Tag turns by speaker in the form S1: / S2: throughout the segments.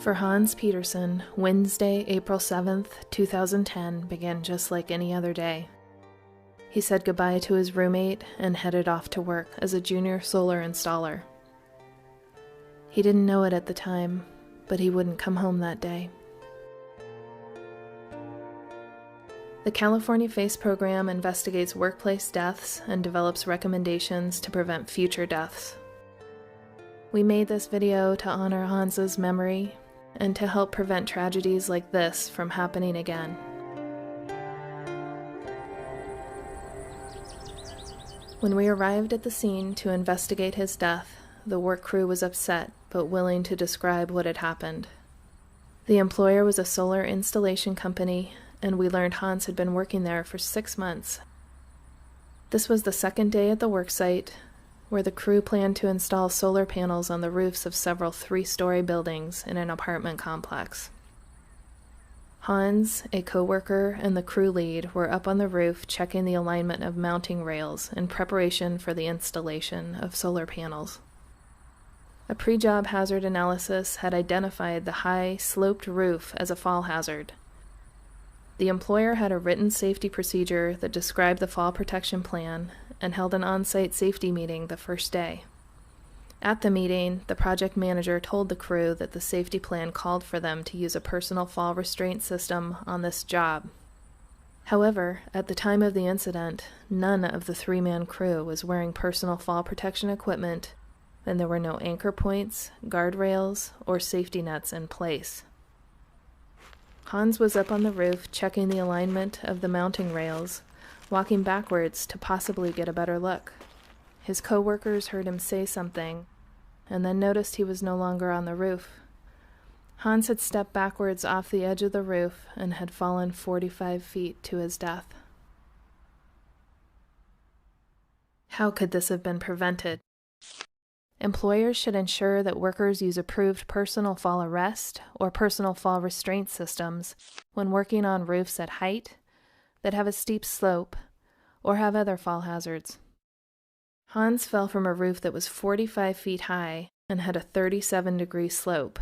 S1: For Hans Peterson, Wednesday, April 7th, 2010 began just like any other day. He said goodbye to his roommate and headed off to work as a junior solar installer. He didn't know it at the time, but he wouldn't come home that day. The California FACE program investigates workplace deaths and develops recommendations to prevent future deaths. We made this video to honor Hans's memory and to help prevent tragedies like this from happening again. When we arrived at the scene to investigate his death, the work crew was upset but willing to describe what had happened. The employer was a solar installation company, and we learned Hans had been working there for 6 months. This was the second day at the worksite, where the crew planned to install solar panels on the roofs of several 3-story buildings in an apartment complex. Hans, a coworker, and the crew lead were up on the roof checking the alignment of mounting rails in preparation for the installation of solar panels. A pre-job hazard analysis had identified the high, sloped roof as a fall hazard. The employer had a written safety procedure that described the fall protection plan and held an on-site safety meeting the first day. At the meeting, the project manager told the crew that the safety plan called for them to use a personal fall restraint system on this job. However, at the time of the incident, none of the 3-man crew was wearing personal fall protection equipment, and there were no anchor points, guardrails, or safety nets in place. Hans was up on the roof checking the alignment of the mounting rails, walking backwards to possibly get a better look. His co-workers heard him say something, and then noticed he was no longer on the roof. Hans had stepped backwards off the edge of the roof and had fallen 45 feet to his death. How could this have been prevented? Employers should ensure that workers use approved personal fall arrest or personal fall restraint systems when working on roofs at height, that have a steep slope, or have other fall hazards. Hans fell from a roof that was 45 feet high and had a 37-degree slope.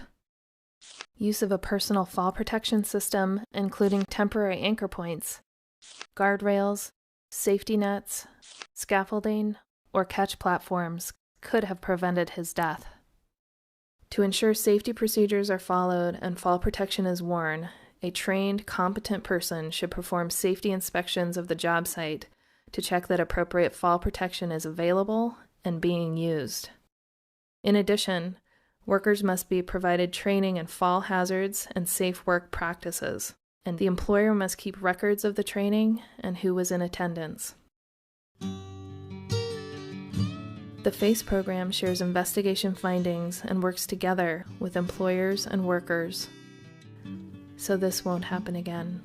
S1: Use of a personal fall protection system, including temporary anchor points, guardrails, safety nets, scaffolding, or catch platforms could have prevented his death. To ensure safety procedures are followed and fall protection is worn, a trained, competent person should perform safety inspections of the job site to check that appropriate fall protection is available and being used. In addition, workers must be provided training in fall hazards and safe work practices, and the employer must keep records of the training and who was in attendance. The FACE program shares investigation findings and works together with employers and workers, so this won't happen again.